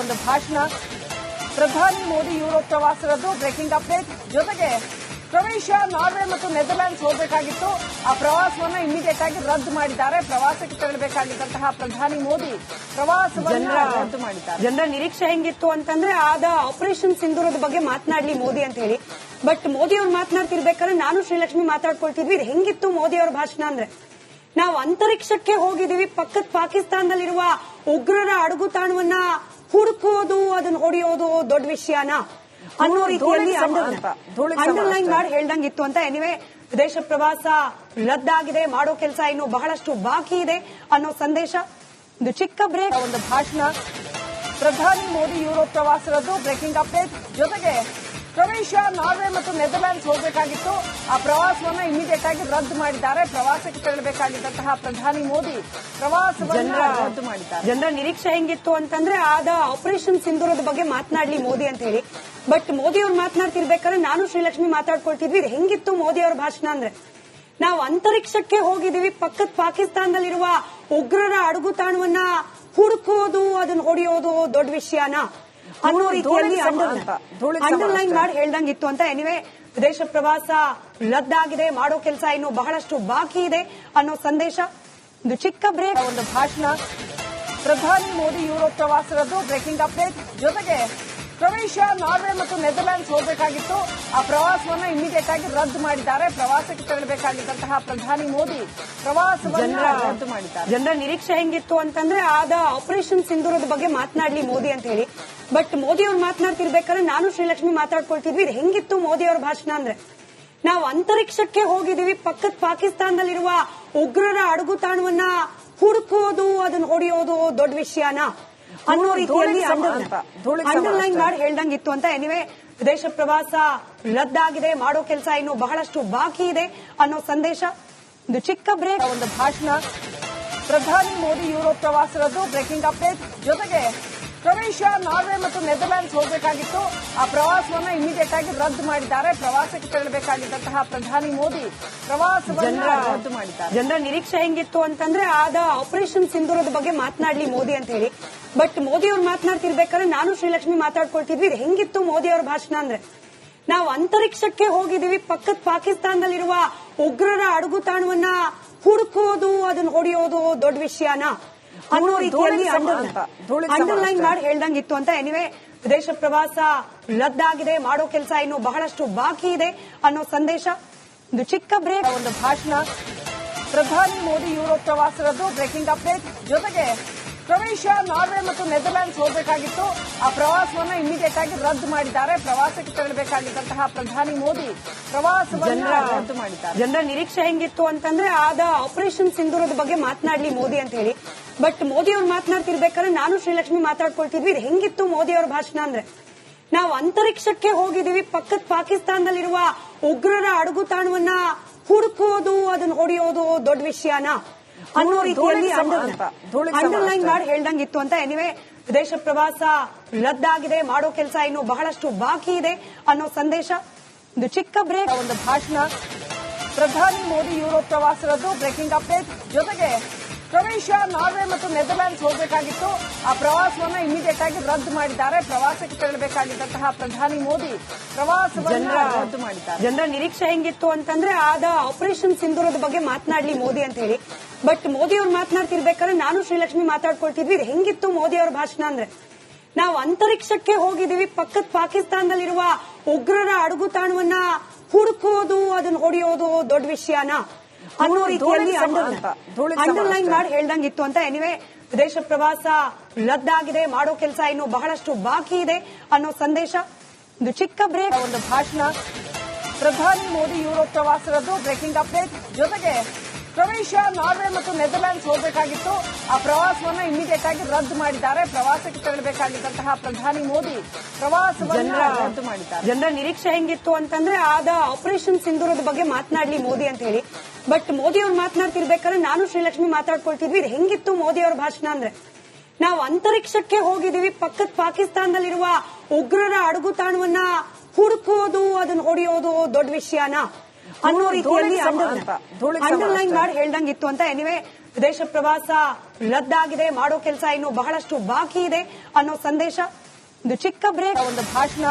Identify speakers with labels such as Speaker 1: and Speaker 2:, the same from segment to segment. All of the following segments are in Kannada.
Speaker 1: ಒಂದು ಭಾಷಣ. ಪ್ರಧಾನಿ ಮೋದಿ ಯುರೋಪ್ ಪ್ರವಾಸ ರದ್ದು. Breaking update. ಜೊತೆಗೆ ಕ್ರೊವೇಷಿಯಾ, ನಾರ್ವೆ ಮತ್ತು ನೆದರ್ಲ್ಯಾಂಡ್ಸ್ ಹೋಗಬೇಕಾಗಿತ್ತು. ಆ ಪ್ರವಾಸವನ್ನು ಇಮಿಡಿಯೇಟ್ ಆಗಿ ರದ್ದು ಮಾಡಿದ್ದಾರೆ. ಪ್ರವಾಸಕ್ಕೆ ತೆರಳಬೇಕಾಗಿದ್ದಂತಹ ಪ್ರಧಾನಿ ಮೋದಿ ಪ್ರವಾಸವನ್ನು ರದ್ದು ಮಾಡಿದ್ದಾರೆ.
Speaker 2: ಜನರ ನಿರೀಕ್ಷೆ ಹೆಂಗಿತ್ತು ಅಂತಂದ್ರೆ ಆದ ಆಪರೇಷನ್ ಸಿಂಧೂರದ ಬಗ್ಗೆ ಮಾತನಾಡ್ಲಿ ಮೋದಿ ಅಂತ ಹೇಳಿ. ಬಟ್ ಮೋದಿ ಅವ್ರು ಮಾತನಾಡ್ತಿರ್ಬೇಕಾದ್ರೆ ನಾನು ಶ್ರೀಲಕ್ಷ್ಮಿ ಮಾತಾಡ್ಕೊಳ್ತಿದ್ವಿ. ಇದು ಹೆಂಗಿತ್ತು ಮೋದಿ ಅವ್ರ ಭಾಷಣ ಅಂದ್ರೆ, ನಾವು ಅಂತರಿಕ್ಷಕ್ಕೆ ಹೋಗಿದೀವಿ, ಪಕ್ಕದ ಪಾಕಿಸ್ತಾನದಲ್ಲಿರುವ ಉಗ್ರರ ಅಡಗುತಾಣವನ್ನ ಹುಡುಕೋದು, ಅದನ್ನ ಹೊಡೆಯೋದು ದೊಡ್ಡ ವಿಷಯನ ಅನ್ನೋ ರೀತಿಯಲ್ಲಿ ಅಂಡರ್ಲೈನ್ ಮಾಡಿ ಹೇಳ್ದಂಗಿತ್ತು ಅಂತ. ಎನಿವೆ, ವಿದೇಶ ಪ್ರವಾಸ ರದ್ದಾಗಿದೆ, ಮಾಡೋ ಕೆಲಸ ಇನ್ನು ಬಹಳಷ್ಟು ಬಾಕಿ ಇದೆ ಅನ್ನೋ ಸಂದೇಶ. ಒಂದು ಚಿಕ್ಕ ಬ್ರೇಕ್.
Speaker 1: ಒಂದು ಭಾಷಣ. ಪ್ರಧಾನಿ ಮೋದಿ ಯುರೋಪ್ ಪ್ರವಾಸ ರದ್ದು. Breaking update. ಜೊತೆಗೆ ಕ್ರೊವೇಷಿಯಾ, ನಾರ್ವೆ ಮತ್ತು ನೆದರ್ಲ್ಯಾಂಡ್ಸ್ ಹೋಗಬೇಕಾಗಿತ್ತು. ಆ ಪ್ರವಾಸವನ್ನು ಇಮಿಡಿಯೇಟ್ ಆಗಿ ರದ್ದು ಮಾಡಿದ್ದಾರೆ. ಪ್ರವಾಸಕ್ಕೆ ತೆರಳಬೇಕಾಗಿದ್ದಂತಹ ಪ್ರಧಾನಿ ಮೋದಿ ಪ್ರವಾಸವನ್ನು ರದ್ದು ಮಾಡಿದ್ದಾರೆ.
Speaker 2: ಜನರ ನಿರೀಕ್ಷೆ ಹೆಂಗಿತ್ತು ಅಂತಂದ್ರೆ ಆದ ಆಪರೇಷನ್ ಸಿಂಧೂರದ ಬಗ್ಗೆ ಮಾತನಾಡ್ಲಿ ಮೋದಿ ಅಂತ ಹೇಳಿ. ಬಟ್ ಮೋದಿ ಅವ್ರು ಮಾತನಾಡ್ತಿರ್ಬೇಕಾದ್ರೆ ನಾನು ಶ್ರೀಲಕ್ಷ್ಮಿ ಮಾತಾಡ್ಕೊಳ್ತಿದ್ವಿ. ಇದು ಹೆಂಗಿತ್ತು ಮೋದಿ ಅವ್ರ ಭಾಷಣ ಅಂದ್ರೆ, ನಾವು ಅಂತರಿಕ್ಷಕ್ಕೆ ಹೋಗಿದೀವಿ, ಪಕ್ಕದ ಪಾಕಿಸ್ತಾನದಲ್ಲಿರುವ ಉಗ್ರರ ಅಡಗುತಾಣವನ್ನ ಹುಡುಕೋದು, ಅದನ್ನ ಹೊಡೆಯೋದು ದೊಡ್ಡ ವಿಷಯನ ಅನ್ನೋ ರೀತಿಯಲ್ಲಿ ಅಂಡರ್ಲೈನ್ ಮಾಡಿ ಹೇಳ್ದಂಗಿತ್ತು ಅಂತ. ಎನಿವೆ, ವಿದೇಶ ಪ್ರವಾಸ ರದ್ದಾಗಿದೆ, ಮಾಡೋ ಕೆಲಸ ಇನ್ನು ಬಹಳಷ್ಟು ಬಾಕಿ ಇದೆ ಅನ್ನೋ ಸಂದೇಶ. ಒಂದು ಚಿಕ್ಕ ಬ್ರೇಕ್.
Speaker 1: ಒಂದು ಭಾಷಣ. ಪ್ರಧಾನಿ ಮೋದಿ ಯುರೋಪ್ ಪ್ರವಾಸ ರದ್ದು. Breaking update. ಜೊತೆಗೆ ಕ್ರೊವೇಷಿಯಾ, ನಾರ್ವೆ ಮತ್ತು ನೆದರ್ಲ್ಯಾಂಡ್ಸ್ ಹೋಗಬೇಕಾಗಿತ್ತು. ಆ ಪ್ರವಾಸವನ್ನು ಇಮಿಡಿಯೇಟ್ ಆಗಿ ರದ್ದು ಮಾಡಿದ್ದಾರೆ. ಪ್ರವಾಸಕ್ಕೆ ತೆರಳಬೇಕಾಗಿದ್ದಂತಹ ಪ್ರಧಾನಿ ಮೋದಿ ಪ್ರವಾಸವನ್ನು ರದ್ದು ಮಾಡಿದ್ದಾರೆ.
Speaker 2: ಜನರ ನಿರೀಕ್ಷೆ ಹೆಂಗಿತ್ತು ಅಂತಂದ್ರೆ ಆದ ಆಪರೇಷನ್ ಸಿಂಧೂರದ ಬಗ್ಗೆ ಮಾತನಾಡ್ಲಿ ಮೋದಿ ಅಂತ ಹೇಳಿ. ಬಟ್ ಮೋದಿ ಅವ್ರು ಮಾತನಾಡ್ತಿರ್ಬೇಕಾದ್ರೆ ನಾನು ಶ್ರೀಲಕ್ಷ್ಮಿ ಮಾತಾಡ್ಕೊಳ್ತಿದ್ವಿ. ಇದು ಹೆಂಗಿತ್ತು ಮೋದಿ ಅವ್ರ ಭಾಷಣ ಅಂದ್ರೆ, ನಾವು ಅಂತರಿಕ್ಷಕ್ಕೆ ಹೋಗಿದೀವಿ, ಪಕ್ಕದ ಪಾಕಿಸ್ತಾನದಲ್ಲಿರುವ ಉಗ್ರರ ಅಡಗುತಾಣವನ್ನ ಹುಡುಕೋದು, ಅದನ್ನ ಹೊಡೆಯೋದು ದೊಡ್ಡ ವಿಷಯನ ಅನ್ನೋ ರೀತಿಯಲ್ಲಿ ಅಂಡರ್ಲೈನ್ ಮಾಡಿ ಹೇಳ್ದಂಗಿತ್ತು ಅಂತ. ಎನಿವೆ, ವಿದೇಶ ಪ್ರವಾಸ ರದ್ದಾಗಿದೆ, ಮಾಡೋ ಕೆಲಸ ಇನ್ನು ಬಹಳಷ್ಟು ಬಾಕಿ ಇದೆ ಅನ್ನೋ ಸಂದೇಶ. ಒಂದು ಚಿಕ್ಕ ಬ್ರೇಕ್.
Speaker 1: ಒಂದು ಭಾಷಣ. ಪ್ರಧಾನಿ ಮೋದಿ ಯುರೋಪ್ ಪ್ರವಾಸ ರದ್ದು. Breaking update. ಜೊತೆಗೆ ಕ್ರೊವೇಷಿಯಾ, ನಾರ್ವೆ ಮತ್ತು ನೆದರ್ಲ್ಯಾಂಡ್ಸ್ ಹೋಗಬೇಕಾಗಿತ್ತು. ಆ ಪ್ರವಾಸವನ್ನು ಇಮಿಡಿಯೇಟ್ ಆಗಿ ರದ್ದು ಮಾಡಿದ್ದಾರೆ. ಪ್ರವಾಸಕ್ಕೆ ತೆರಳಬೇಕಾಗಿದ್ದಂತಹ ಪ್ರಧಾನಿ ಮೋದಿ ಪ್ರವಾಸವನ್ನು ರದ್ದು ಮಾಡಿದ್ದಾರೆ.
Speaker 2: ಜನರ ನಿರೀಕ್ಷೆ ಹೆಂಗಿತ್ತು ಅಂತಂದ್ರೆ ಆದ ಆಪರೇಷನ್ ಸಿಂಧೂರದ ಬಗ್ಗೆ ಮಾತನಾಡ್ಲಿ ಮೋದಿ ಅಂತ ಹೇಳಿ. ಬಟ್ ಮೋದಿ ಅವ್ರು ಮಾತನಾಡ್ತಿರ್ಬೇಕಾದ್ರೆ ನಾನು ಶ್ರೀಲಕ್ಷ್ಮಿ ಮಾತಾಡ್ಕೊಳ್ತಿದ್ವಿ. ಇದು ಹೆಂಗಿತ್ತು ಮೋದಿ ಅವ್ರ ಭಾಷಣ ಅಂದ್ರೆ, ನಾವು ಅಂತರಿಕ್ಷಕ್ಕೆ ಹೋಗಿದೀವಿ, ಪಕ್ಕದ ಪಾಕಿಸ್ತಾನದಲ್ಲಿರುವ ಉಗ್ರರ ಅಡಗುತಾಣವನ್ನ ಹುಡುಕೋದು, ಅದನ್ನ ಹೊಡೆಯೋದು ದೊಡ್ಡ ವಿಷಯನ ಅನ್ನೋ ರೀತಿಯಲ್ಲಿ ಅಂಡರ್ಲೈನ್ ಮಾಡಿ ಹೇಳ್ದಂಗಿತ್ತು ಅಂತ. ಎನಿವೆ, ವಿದೇಶ ಪ್ರವಾಸ ರದ್ದಾಗಿದೆ, ಮಾಡೋ ಕೆಲಸ ಇನ್ನು ಬಹಳಷ್ಟು ಬಾಕಿ ಇದೆ ಅನ್ನೋ ಸಂದೇಶ. ಒಂದು ಚಿಕ್ಕ ಬ್ರೇಕ್.
Speaker 1: ಒಂದು ಭಾಷಣ. ಪ್ರಧಾನಿ ಮೋದಿ ಯುರೋಪ್ ಪ್ರವಾಸ ರದ್ದು. Breaking update. ಜೊತೆಗೆ ಕ್ರೊವೇಷಿಯಾ, ನಾರ್ವೆ ಮತ್ತು ನೆದರ್ಲ್ಯಾಂಡ್ಸ್ ಹೋಗಬೇಕಾಗಿತ್ತು. ಆ ಪ್ರವಾಸವನ್ನು ಇಮಿಡಿಯೇಟ್ ಆಗಿ ರದ್ದು ಮಾಡಿದ್ದಾರೆ. ಪ್ರವಾಸಕ್ಕೆ ತೆರಳಬೇಕಾಗಿದ್ದಂತಹ ಪ್ರಧಾನಿ ಮೋದಿ ಪ್ರವಾಸವನ್ನು ರದ್ದು ಮಾಡಿದ್ದಾರೆ.
Speaker 2: ಜನರ ನಿರೀಕ್ಷೆ ಹೆಂಗಿತ್ತು ಅಂತಂದ್ರೆ ಆದ ಆಪರೇಷನ್ ಸಿಂಧೂರದ ಬಗ್ಗೆ ಮಾತನಾಡ್ಲಿ ಮೋದಿ ಅಂತ ಹೇಳಿ. ಬಟ್ ಮೋದಿ ಅವ್ರು ಮಾತನಾಡ್ತಿರ್ಬೇಕಾದ್ರೆ ನಾನು ಶ್ರೀಲಕ್ಷ್ಮಿ ಮಾತಾಡ್ಕೊಳ್ತಿದ್ವಿ. ಇದು ಹೆಂಗಿತ್ತು ಮೋದಿ ಅವ್ರ ಭಾಷಣ ಅಂದ್ರೆ, ನಾವು ಅಂತರಿಕ್ಷಕ್ಕೆ ಹೋಗಿದೀವಿ, ಪಕ್ಕದ ಪಾಕಿಸ್ತಾನದಲ್ಲಿರುವ ಉಗ್ರರ ಅಡಗುತಾಣವನ್ನ ಹುಡುಕೋದು, ಅದನ್ನ ಹೊಡೆಯೋದು ದೊಡ್ಡ ವಿಷಯನ ಅನ್ನೋ ರೀತಿಯಲ್ಲಿ ಅಂಡರ್ಲೈನ್ ಮಾಡಿ ಹೇಳ್ದಂಗಿತ್ತು ಅಂತ. ಎನಿವೆ, ವಿದೇಶ ಪ್ರವಾಸ ರದ್ದಾಗಿದೆ, ಮಾಡೋ ಕೆಲಸ ಇನ್ನು ಬಹಳಷ್ಟು ಬಾಕಿ ಇದೆ ಅನ್ನೋ ಸಂದೇಶ. ಒಂದು ಚಿಕ್ಕ ಬ್ರೇಕ್.
Speaker 1: ಒಂದು ಭಾಷಣ. ಪ್ರಧಾನಿ ಮೋದಿ ಯುರೋಪ್ ಪ್ರವಾಸ ರದ್ದು. Breaking update. ಜೊತೆಗೆ ಕ್ರೊವೇಷಿಯಾ, ನಾರ್ವೆ ಮತ್ತು ನೆದರ್ಲ್ಯಾಂಡ್ಸ್ ಹೋಗಬೇಕಾಗಿತ್ತು. ಆ ಪ್ರವಾಸವನ್ನು ಇಮಿಡಿಯೇಟ್ ಆಗಿ ರದ್ದು ಮಾಡಿದ್ದಾರೆ. ಪ್ರವಾಸಕ್ಕೆ ತೆರಳಬೇಕಾಗಿದ್ದಂತಹ ಪ್ರಧಾನಿ ಮೋದಿ ಪ್ರವಾಸವನ್ನು ರದ್ದು ಮಾಡಿದ್ದಾರೆ.
Speaker 2: ಜನರ ನಿರೀಕ್ಷೆ ಹೆಂಗಿತ್ತು ಅಂತಂದ್ರೆ ಆದ ಆಪರೇಷನ್ ಸಿಂಧೂರದ ಬಗ್ಗೆ ಮಾತನಾಡ್ಲಿ ಮೋದಿ ಅಂತ ಹೇಳಿ. ಬಟ್ ಮೋದಿ ಅವ್ರು ಮಾತನಾಡ್ತಿರ್ಬೇಕಾದ್ರೆ ನಾನು ಶ್ರೀಲಕ್ಷ್ಮಿ ಮಾತಾಡ್ಕೊಳ್ತಿದ್ವಿ. ಇದು ಹೆಂಗಿತ್ತು ಮೋದಿ ಅವ್ರ ಭಾಷಣ ಅಂದ್ರೆ, ನಾವು ಅಂತರಿಕ್ಷಕ್ಕೆ ಹೋಗಿದೀವಿ, ಪಕ್ಕದ ಪಾಕಿಸ್ತಾನದಲ್ಲಿರುವ ಉಗ್ರರ ಅಡಗುತಾಣವನ್ನ ಹುಡುಕೋದು, ಅದನ್ನ ಹೊಡೆಯೋದು ದೊಡ್ಡ ವಿಷಯನ ಅನ್ನೋ ರೀತಿಯಲ್ಲಿ ಅಂಡರ್ಲೈನ್ ಮಾಡಿ ಹೇಳ್ದಂಗಿತ್ತು ಅಂತ. ಎನಿವೆ, ವಿದೇಶ ಪ್ರವಾಸ ರದ್ದಾಗಿದೆ, ಮಾಡೋ ಕೆಲಸ ಇನ್ನು ಬಹಳಷ್ಟು ಬಾಕಿ ಇದೆ ಅನ್ನೋ ಸಂದೇಶ. ಒಂದು ಚಿಕ್ಕ ಬ್ರೇಕ್.
Speaker 1: ಒಂದು ಭಾಷಣ. ಪ್ರಧಾನಿ ಮೋದಿ ಯುರೋಪ್ ಪ್ರವಾಸ ರದ್ದು. Breaking update. ಜೊತೆಗೆ ಕ್ರೊವೇಷಿಯಾ, ನಾರ್ವೆ ಮತ್ತು ನೆದರ್ಲ್ಯಾಂಡ್ಸ್ ಹೋಗಬೇಕಾಗಿತ್ತು. ಆ ಪ್ರವಾಸವನ್ನು ಇಮಿಡಿಯೇಟ್ ಆಗಿ ರದ್ದು ಮಾಡಿದ್ದಾರೆ. ಪ್ರವಾಸಕ್ಕೆ ತೆರಳಬೇಕಾಗಿದ್ದಂತಹ ಪ್ರಧಾನಿ ಮೋದಿ ಪ್ರವಾಸವನ್ನು ರದ್ದು ಮಾಡಿದ್ದಾರೆ.
Speaker 2: ಜನರ ನಿರೀಕ್ಷೆ ಹೆಂಗಿತ್ತು ಅಂತಂದ್ರೆ ಆದ ಆಪರೇಷನ್ ಸಿಂಧೂರದ ಬಗ್ಗೆ ಮಾತನಾಡ್ಲಿ ಮೋದಿ ಅಂತ ಹೇಳಿ. ಬಟ್ ಮೋದಿ ಅವ್ರು ಮಾತನಾಡ್ತಿರ್ಬೇಕಾದ್ರೆ ನಾನು ಶ್ರೀಲಕ್ಷ್ಮಿ ಮಾತಾಡ್ಕೊಳ್ತಿದ್ವಿ. ಇದು ಹೆಂಗಿತ್ತು ಮೋದಿ ಅವ್ರ ಭಾಷಣ ಅಂದ್ರೆ, ನಾವು ಅಂತರಿಕ್ಷಕ್ಕೆ ಹೋಗಿದೀವಿ, ಪಕ್ಕದ ಪಾಕಿಸ್ತಾನದಲ್ಲಿರುವ ಉಗ್ರರ ಅಡಗುತಾಣವನ್ನ ಹುಡುಕೋದು, ಅದನ್ನ ಹೊಡೆಯೋದು ದೊಡ್ಡ ವಿಷಯನ ಅನ್ನೋ ರೀತಿಯಲ್ಲಿ ಅಂಡರ್ಲೈನ್ ಮಾಡಿ ಹೇಳ್ದಂಗಿತ್ತು ಅಂತ. ಎನಿವೆ, ವಿದೇಶ ಪ್ರವಾಸ ರದ್ದಾಗಿದೆ, ಮಾಡೋ ಕೆಲಸ ಇನ್ನು ಬಹಳಷ್ಟು ಬಾಕಿ ಇದೆ ಅನ್ನೋ ಸಂದೇಶ. ಒಂದು ಚಿಕ್ಕ ಬ್ರೇಕ್.
Speaker 1: ಒಂದು ಭಾಷಣ.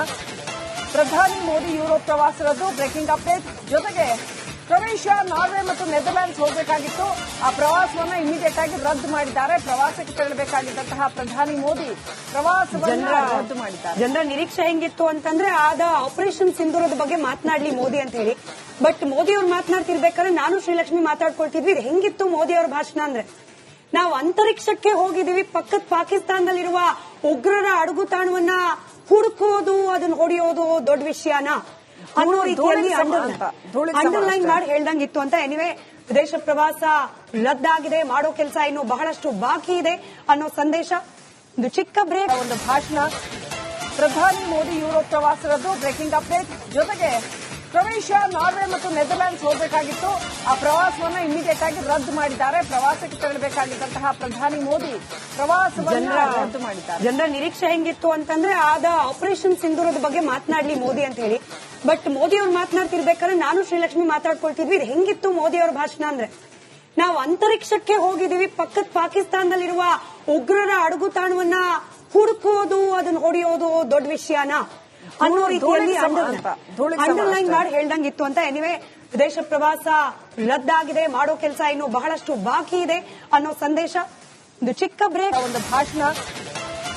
Speaker 1: ಪ್ರಧಾನಿ ಮೋದಿ ಯುರೋಪ್ ಪ್ರವಾಸ ರದ್ದು. Breaking update. ಜೊತೆಗೆ ಕ್ರೊವೇಷಿಯಾ, ನಾರ್ವೆ ಮತ್ತು ನೆದರ್ಲ್ಯಾಂಡ್ಸ್ ಹೋಗಬೇಕಾಗಿತ್ತು. ಆ ಪ್ರವಾಸವನ್ನ ಇಮಿಡಿಯೇಟ್ ಆಗಿ ರದ್ದು ಮಾಡಿದ್ದಾರೆ. ಪ್ರವಾಸಕ್ಕೆ ತೆರಳಬೇಕಾಗಿದ್ದಂತಹ ಪ್ರಧಾನಿ ಮೋದಿ ಪ್ರವಾಸವನ್ನ ರದ್ದು ಮಾಡಿದ್ದಾರೆ.
Speaker 2: ಜನರ ನಿರೀಕ್ಷೆ ಹೆಂಗಿತ್ತು ಅಂತಂದ್ರೆ ಆದ ಆಪರೇಷನ್ ಸಿಂಧೂರದ ಬಗ್ಗೆ ಮಾತನಾಡ್ಲಿ ಮೋದಿ ಅಂತ ಹೇಳಿ. ಬಟ್ ಮೋದಿ ಅವ್ರು ಮಾತನಾಡ್ತಿರ್ಬೇಕಾದ್ರೆ ನಾನು ಶ್ರೀಲಕ್ಷ್ಮಿ ಮಾತಾಡ್ಕೊಳ್ತಿದ್ವಿ. ಹೆಂಗಿತ್ತು ಮೋದಿ ಅವ್ರ ಭಾಷಣ ಅಂದ್ರೆ, ನಾವು ಅಂತರಿಕ್ಷಕ್ಕೆ ಹೋಗಿದೀವಿ, ಪಕ್ಕದ ಪಾಕಿಸ್ತಾನದಲ್ಲಿರುವ ಉಗ್ರರ ಅಡಗುತಾಣವನ್ನ ಹುಡುಕೋದು, ಅದನ್ನ ಹೊಡೆಯೋದು ದೊಡ್ಡ ವಿಷಯನ ಅನ್ನೋ ರೀತಿಯಲ್ಲಿ ಅಂಡರ್ಲೈನ್ ಮಾಡಿ ಹೇಳ್ದಂಗಿತ್ತು ಅಂತ. ಎನಿವೆ, ವಿದೇಶ ಪ್ರವಾಸ ರದ್ದಾಗಿದೆ, ಮಾಡೋ ಕೆಲಸ ಇನ್ನು ಬಹಳಷ್ಟು ಬಾಕಿ ಇದೆ ಅನ್ನೋ ಸಂದೇಶ. ಒಂದು ಚಿಕ್ಕ ಬ್ರೇಕ್.
Speaker 1: ಒಂದು ಭಾಷಣ. ಪ್ರಧಾನಿ ಮೋದಿ ಯುರೋಪ್ ಪ್ರವಾಸ ರದ್ದು. Breaking update. ಜೊತೆಗೆ ಕ್ರೊವೇಷಿಯಾ, ನಾರ್ವೆ ಮತ್ತು ನೆದರ್ಲ್ಯಾಂಡ್ಸ್ ಹೋಗಬೇಕಾಗಿತ್ತು. ಆ ಪ್ರವಾಸವನ್ನ ಇಮಿಡಿಯೇಟ್ ಆಗಿ ರದ್ದು ಮಾಡಿದ್ದಾರೆ. ಪ್ರವಾಸಕ್ಕೆ ತೆರಳಬೇಕಾಗಿದ್ದಂತಹ ಪ್ರಧಾನಿ ಮೋದಿ ಪ್ರವಾಸವನ್ನ ರದ್ದು ಮಾಡಿದ್ದಾರೆ.
Speaker 2: ಜನರ ನಿರೀಕ್ಷೆ ಹೆಂಗಿತ್ತು ಅಂತಂದ್ರೆ ಆದ ಆಪರೇಷನ್ ಸಿಂಧೂರದ ಬಗ್ಗೆ ಮಾತನಾಡ್ಲಿ ಮೋದಿ ಅಂತ ಹೇಳಿ. ಬಟ್ ಮೋದಿ ಅವ್ರು ಮಾತನಾಡ್ತಿರ್ಬೇಕಾದ್ರೆ ನಾನು ಶ್ರೀಲಕ್ಷ್ಮಿ ಮಾತಾಡ್ಕೊಳ್ತಿದ್ವಿ. ಹೆಂಗಿತ್ತು ಮೋದಿ ಅವ್ರ ಭಾಷಣ ಅಂದ್ರೆ, ನಾವು ಅಂತರಿಕ್ಷಕ್ಕೆ ಹೋಗಿದೀವಿ, ಪಕ್ಕದ ಪಾಕಿಸ್ತಾನದಲ್ಲಿರುವ ಉಗ್ರರ ಅಡಗುತಾಣವನ್ನ ಹುಡುಕೋದು, ಅದನ್ನ ಹೊಡೆಯೋದು ದೊಡ್ಡ ವಿಷಯನ ಅನ್ನೋ ರೀತಿಯಲ್ಲಿ ಅಂಡರ್ಲೈನ್ ಮಾಡಿ ಹೇಳ್ದಂಗಿತ್ತು ಅಂತ. ಎನಿವೆ, ವಿದೇಶ ಪ್ರವಾಸ ರದ್ದಾಗಿದೆ, ಮಾಡೋ ಕೆಲಸ ಇನ್ನು ಬಹಳಷ್ಟು ಬಾಕಿ ಇದೆ ಅನ್ನೋ ಸಂದೇಶ. ಒಂದು ಚಿಕ್ಕ ಬ್ರೇಕ್.
Speaker 1: ಒಂದು ಭಾಷಣ.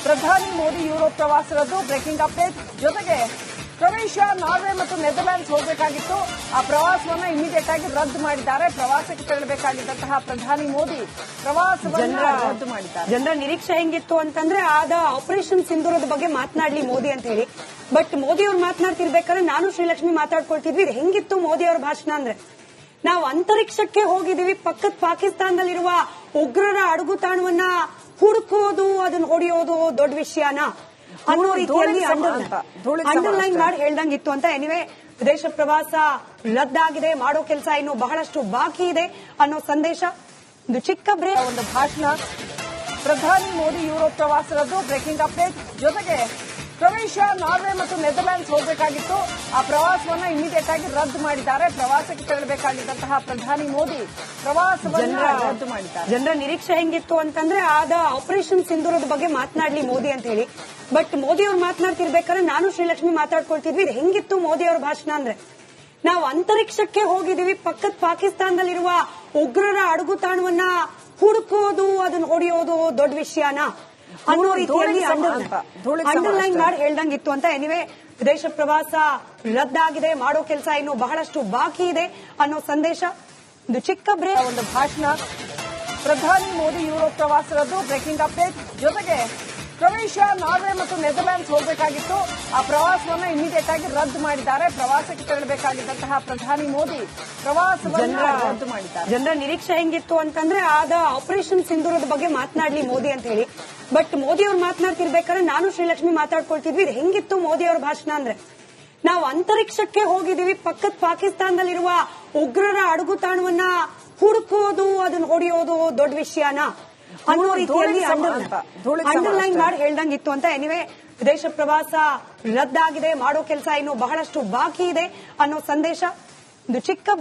Speaker 1: ಪ್ರಧಾನಿ ಮೋದಿ ಯುರೋಪ್ ಪ್ರವಾಸ ರದ್ದು. Breaking update. ಜೊತೆಗೆ ಕ್ರೊವೇಷಿಯಾ, ನಾರ್ವೆ ಮತ್ತು ನೆದರ್ಲ್ಯಾಂಡ್ಸ್ ಹೋಗಬೇಕಾಗಿತ್ತು. ಆ ಪ್ರವಾಸವನ್ನ ಇಮಿಡಿಯೇಟ್ ಆಗಿ ರದ್ದು ಮಾಡಿದ್ದಾರೆ. ಪ್ರವಾಸಕ್ಕೆ ತೆರಳಬೇಕಾಗಿದ್ದಂತಹ ಪ್ರಧಾನಿ ಮೋದಿ ಪ್ರವಾಸವನ್ನ ರದ್ದು ಮಾಡಿದ್ದಾರೆ.
Speaker 2: ಜನರ ನಿರೀಕ್ಷೆ ಹೆಂಗಿತ್ತು ಅಂತಂದ್ರೆ ಆದ ಆಪರೇಷನ್ ಸಿಂಧೂರದ ಬಗ್ಗೆ ಮಾತನಾಡ್ಲಿ ಮೋದಿ ಅಂತ ಹೇಳಿ. ಬಟ್ ಮೋದಿ ಅವ್ರು ಮಾತನಾಡ್ತಿರ್ಬೇಕಾದ್ರೆ ನಾನು ಶ್ರೀಲಕ್ಷ್ಮಿ ಮಾತಾಡ್ಕೊಳ್ತಿದ್ವಿ. ಹೆಂಗಿತ್ತು ಮೋದಿ ಅವ್ರ ಭಾಷಣ ಅಂದ್ರೆ, ನಾವು ಅಂತರಿಕ್ಷಕ್ಕೆ ಹೋಗಿದೀವಿ, ಪಕ್ಕದ ಪಾಕಿಸ್ತಾನದಲ್ಲಿರುವ ಉಗ್ರರ ಅಡಗುತಾಣವನ್ನ ಹುಡುಕೋದು, ಅದನ್ನ ಹೊಡೆಯೋದು ದೊಡ್ಡ ವಿಷಯನ ಅನ್ನೋ ರೀತಿಯಲ್ಲಿ ಅಂಡರ್ಲೈನ್ ಮಾಡಿ ಹೇಳ್ದಂಗಿತ್ತು ಅಂತ. ಎನಿವೆ, ವಿದೇಶ ಪ್ರವಾಸ ರದ್ದಾಗಿದೆ, ಮಾಡೋ ಕೆಲಸ ಇನ್ನು ಬಹಳಷ್ಟು ಬಾಕಿ ಇದೆ ಅನ್ನೋ ಸಂದೇಶ. ಒಂದು ಚಿಕ್ಕ ಬ್ರೇಕ್.
Speaker 1: ಒಂದು ಭಾಷಣ. ಪ್ರಧಾನಿ ಮೋದಿ ಯುರೋಪ್ ಪ್ರವಾಸ ರದ್ದು. Breaking update. ಜೊತೆಗೆ ಕ್ರೊವೇಷಿಯಾ, ನಾರ್ವೆ ಮತ್ತು ನೆದರ್ಲ್ಯಾಂಡ್ಸ್ ಹೋಗಬೇಕಾಗಿತ್ತು. ಆ ಪ್ರವಾಸವನ್ನ ಇಮಿಡಿಯೇಟ್ ಆಗಿ ರದ್ದು ಮಾಡಿದ್ದಾರೆ. ಪ್ರವಾಸಕ್ಕೆ ತೆರಳಬೇಕಾಗಿದ್ದಂತಹ ಪ್ರಧಾನಿ ಮೋದಿ ಪ್ರವಾಸವನ್ನ ರದ್ದು ಮಾಡಿದ್ದಾರೆ.
Speaker 2: ಜನರ ನಿರೀಕ್ಷೆ ಹೆಂಗಿತ್ತು ಅಂತಂದ್ರೆ ಆದ ಆಪರೇಷನ್ ಸಿಂಧೂರದ ಬಗ್ಗೆ ಮಾತನಾಡ್ಲಿ ಮೋದಿ ಅಂತ ಹೇಳಿ. ಬಟ್ ಮೋದಿ ಅವ್ರು ಮಾತನಾಡ್ತಿರ್ಬೇಕಾದ್ರೆ ನಾನು ಶ್ರೀಲಕ್ಷ್ಮಿ ಮಾತಾಡ್ಕೊಳ್ತಿದ್ವಿ. ಹೆಂಗಿತ್ತು ಮೋದಿ ಅವ್ರ ಭಾಷಣ ಅಂದ್ರೆ, ನಾವು ಅಂತರಿಕ್ಷಕ್ಕೆ ಹೋಗಿದೀವಿ, ಪಕ್ಕದ ಪಾಕಿಸ್ತಾನದಲ್ಲಿರುವ ಉಗ್ರರ ಅಡಗುತಾಣವನ್ನ ಹುಡುಕೋದು, ಅದನ್ನ ಹೊಡೆಯೋದು ದೊಡ್ಡ ವಿಷಯನ ಅನ್ನೋ ರೀತಿಯಲ್ಲಿ ಅಂಡರ್ಲೈನ್ ಮಾಡಿ ಹೇಳ್ದಂಗಿತ್ತು ಅಂತ. ಎನಿವೆ, ವಿದೇಶ ಪ್ರವಾಸ ರದ್ದಾಗಿದೆ, ಮಾಡೋ ಕೆಲಸ ಇನ್ನು ಬಹಳಷ್ಟು ಬಾಕಿ ಇದೆ ಅನ್ನೋ ಸಂದೇಶ. ಒಂದು ಚಿಕ್ಕ ಬ್ರೇಕ್.
Speaker 1: ಒಂದು ಭಾಷಣ. ಪ್ರಧಾನಿ ಮೋದಿ ಯುರೋಪ್ ಪ್ರವಾಸ ರದ್ದು. Breaking update. ಜೊತೆಗೆ ಕ್ರೊವೇಷಿಯಾ, ನಾರ್ವೆ ಮತ್ತು ನೆದರ್ಲ್ಯಾಂಡ್ಸ್ ಹೋಗಬೇಕಾಗಿತ್ತು. ಆ ಪ್ರವಾಸವನ್ನ ಇಮಿಡಿಯೇಟ್ ಆಗಿ ರದ್ದು ಮಾಡಿದ್ದಾರೆ. ಪ್ರವಾಸಕ್ಕೆ ತೆರಳಬೇಕಾಗಿದ್ದಂತಹ ಪ್ರಧಾನಿ ಮೋದಿ ಪ್ರವಾಸವನ್ನ ರದ್ದು ಮಾಡಿದ್ದಾರೆ.
Speaker 2: ಜನರ ನಿರೀಕ್ಷೆ ಹೆಂಗಿತ್ತು ಅಂತಂದ್ರೆ ಆದ ಆಪರೇಷನ್ ಸಿಂಧೂರದ ಬಗ್ಗೆ ಮಾತನಾಡ್ಲಿ ಮೋದಿ ಅಂತ ಹೇಳಿ. ಬಟ್ ಮೋದಿ ಅವ್ರು ಮಾತನಾಡ್ತಿರ್ಬೇಕಾದ್ರೆ ನಾನು ಶ್ರೀಲಕ್ಷ್ಮಿ ಮಾತಾಡ್ಕೊಳ್ತಿದ್ವಿ. ಹೆಂಗಿತ್ತು ಮೋದಿ ಅವ್ರ ಭಾಷಣ ಅಂದ್ರೆ, ನಾವು ಅಂತರಿಕ್ಷಕ್ಕೆ ಹೋಗಿದೀವಿ, ಪಕ್ಕದ ಪಾಕಿಸ್ತಾನದಲ್ಲಿರುವ ಉಗ್ರರ ಅಡಗುತಾಣವನ್ನ ಹುಡುಕೋದು, ಅದನ್ನ ಹೊಡೆಯೋದು ದೊಡ್ಡ ವಿಷಯನ ಅನ್ನೋ ರೀತಿಯಲ್ಲಿ ಅಂಡರ್ಲೈನ್ ಮಾಡಿ ಹೇಳ್ದಂಗಿತ್ತು ಅಂತ. ಎನಿವೆ, ವಿದೇಶ ಪ್ರವಾಸ ರದ್ದಾಗಿದೆ, ಮಾಡೋ ಕೆಲಸ ಇನ್ನು ಬಹಳಷ್ಟು ಬಾಕಿ ಇದೆ ಅನ್ನೋ ಸಂದೇಶ. ಒಂದು ಚಿಕ್ಕ ಬ್ರೇಕ್.